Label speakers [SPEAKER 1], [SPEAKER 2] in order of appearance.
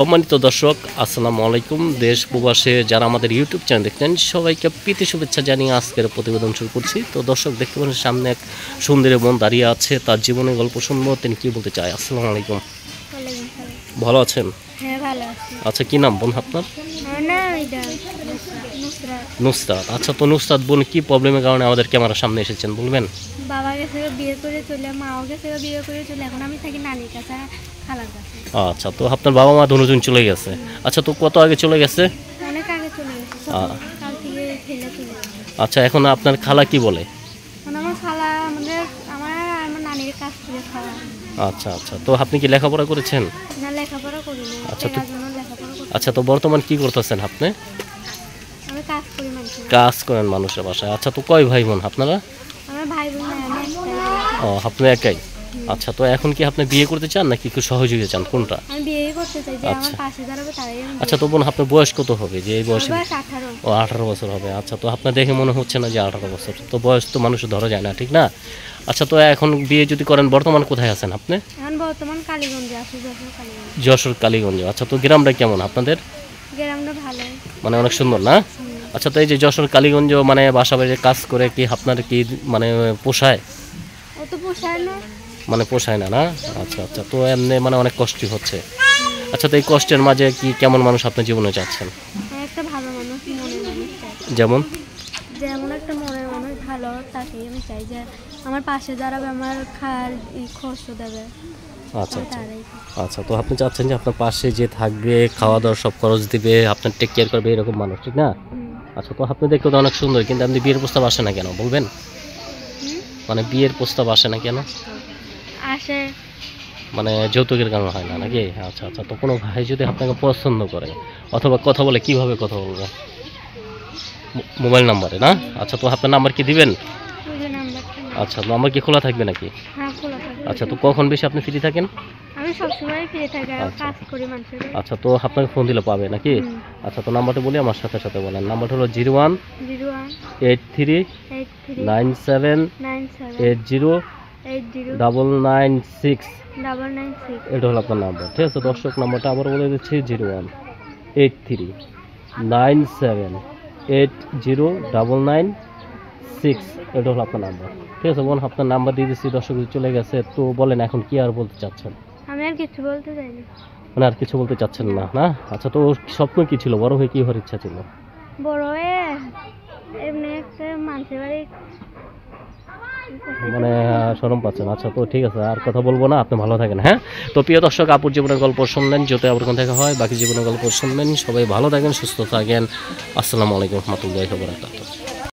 [SPEAKER 1] সম্মানিত দর্শক, আসসালামু আলাইকুম। দেশ প্রবাসে যারা আমাদের ইউটিউব চ্যানেল দেখতেন সবাইকে প্রীতি শুভেচ্ছা জানিয়ে আজকের প্রতিবেদন শুরু করছি। তো দর্শক, দেখতে পাচ্ছেন সামনে এক সুন্দরী বোন দাঁড়িয়ে আছে, তার জীবনের গল্প শুনবো, তিনি কি বলতে চায়। আসসালামু আলাইকুম। ভালো আছেন?
[SPEAKER 2] হ্যাঁ, ভালো আছি।
[SPEAKER 1] আচ্ছা, কি নাম বোন আপনার? নুসরাত। আচ্ছা, তো নুসরাত বোন, কি প্রবলেমের কারণে আমাদের ক্যামেরার সামনে এসেছেন বলবেন?
[SPEAKER 2] বাবা গেছে বিয়ে করে চলে, মাও গেছে বিয়ে করে চলে, এখন আমি থাকি নানির কাছে, খালার কাছে।
[SPEAKER 1] আচ্ছা, তো আপনার বাবা মা দুজন চলে গেছে। আচ্ছা, তো কত আগে চলে গেছে?
[SPEAKER 2] অনেক আগে চলে গেছে, কাল থেকে ফেলে চলে গেছে।
[SPEAKER 1] আচ্ছা, এখন আপনার খালা কি বলে?
[SPEAKER 2] আমার খালা আমার নানির কাছ থেকে খাওয়া।
[SPEAKER 1] আচ্ছা আচ্ছা, তো আপনি কি লেখাপড়া করেছেন?
[SPEAKER 2] না, লেখাপড়া করি না।
[SPEAKER 1] আচ্ছা, তো বর্তমান কি করতেছেন আপনি?
[SPEAKER 2] আমি কাজ করি মানুষের।
[SPEAKER 1] কাজ করেন মানুষের বাসায়। আচ্ছা, তো কয় ভাই বোন আপনারা?
[SPEAKER 2] আমার ভাই বোন নাই, আমি একটাই।
[SPEAKER 1] ও, আপনি একাই? আচ্ছা, তো এখন কি আপনি বিয়ে করতে চান নাকি একটু সহযোগিতা চান, কোনটা?
[SPEAKER 2] আমি বিয়ে করতে চাই, যে আমার পাশে দাঁড়াবে তারাই।
[SPEAKER 1] আচ্ছা, তো বোন আপনার বয়স কত হবে যে এই বয়সে?
[SPEAKER 2] 18।
[SPEAKER 1] ও, 18 বছর হবে। আচ্ছা, তো আপনার দেখে মনে হচ্ছে না যে 18 বছর, তো বয়স তো মানুষ ধরা যায় না, ঠিক না? আচ্ছা, তো এখন বিয়ে যদি করেন, বর্তমান কোথায় আছেন আপনি?
[SPEAKER 2] এখন বর্তমান কালীগঞ্জে আছি, কালীগঞ্জ।
[SPEAKER 1] যশোর কালীগঞ্জে। আচ্ছা, তো গ্রামটা কেমন আপনাদের?
[SPEAKER 2] গ্রামটা ভালো,
[SPEAKER 1] মানে অনেক সুন্দর না? আচ্ছা, তো এই যে যশোর কালীগঞ্জ মানে বাসা বাড়িতে কাজ করে কি আপনার কি মানে পোষায়?
[SPEAKER 2] অত পোষায় না।
[SPEAKER 1] মানে পোষায় না, না? আচ্ছা আচ্ছা, তো এমনি মানে অনেক কষ্টই হচ্ছে। আচ্ছা, তো এই কষ্টের মাঝে কি কেমন মানুষ আপনার জীবনে চাচ্ছেন?
[SPEAKER 2] একটা ভালো মানুষ, মনের মানুষ চাই।
[SPEAKER 1] যেমন
[SPEAKER 2] একটা মনের মানুষ ভালো, তাকে আমি চাই যে আমার পাশে দাঁড়াবে, আমার খাওয়ার খরচ দেবে।
[SPEAKER 1] আচ্ছা আচ্ছা আচ্ছা, তো আপনি চাচ্ছেন যে আপনার পাশে যে থাকবে, খাওয়া দাওয়া সব খরচ দিবে, আপনার টেক কেয়ার করবে, এরকম মানুষ, ঠিক না? আচ্ছা, তো আপনি দেখতে তো অনেক সুন্দর, কিন্তু আপনি বিয়ের প্রস্তাব আসে না কেন বলবেন? মানে বিয়ের প্রস্তাব আসে না কেন?
[SPEAKER 2] আসে
[SPEAKER 1] মানে যৌতুকের কারণে হয় না নাকি? আচ্ছা আচ্ছা, তো কোনো ভাই যদি আপনাকে পছন্দ করে অথবা কথা বলে, কিভাবে কথা বলবে? মোবাইল নাম্বারে, না? আচ্ছা, তো আপনার নাম্বার কি দিবেন? আচ্ছা, নাম্বার কি খোলা থাকবে নাকি?
[SPEAKER 2] হ্যাঁ, খোলা থাকবে।
[SPEAKER 1] আচ্ছা, তো কখন বেশি আপনি ফ্রি থাকেন?
[SPEAKER 2] আমি সবসময় ফ্রি থাকি, কাজ করি মানুষের।
[SPEAKER 1] আচ্ছা, তো আপনাকে ফোন দিলে পাবে নাকি? আচ্ছা, তো নাম্বারটা বলি, আমার সাথে সাথে বলেন। নাম্বারটা হলো 018397809996। এটা হলো আপনার নাম্বার, ঠিক আছে দর্শক? নাম্বারটা আবার বলে দিচ্ছি, 018397809996। এটা হলো আপনার নাম্বার, ঠিক আছে বোন? আপনার নাম্বার দিয়ে দিচ্ছি। দর্শক চলে গেছে, তো বলেন এখন কি আর বলতে চাচ্ছেন?
[SPEAKER 2] আমি আর কিছু বলতে চাই না।
[SPEAKER 1] মানে আর কিছু বলতে চাচ্ছেন না, না? আচ্ছা, তো ওর স্বপ্ন কি ছিল? বড় হয়ে কি হওয়ার ইচ্ছা ছিল?
[SPEAKER 2] বড় হয়ে এমনি একটা মানুষের বাড়ি,
[SPEAKER 1] মানে শরম পাচ্ছেন। আচ্ছা, তো ঠিক আছে, আর কথা বলবো না, আপনি ভালো থাকেন। হ্যাঁ, তো প্রিয় দর্শক, আপুর জীবনের গল্প শুনলেন, যদি আবার কোন দেখা হয় বাকি জীবনের গল্প শুনবেন। সবাই ভালো থাকেন, সুস্থ থাকেন। আসসালামু আলাইকুম রহমতুল্লাহি ওয়া বারাকাতুহু।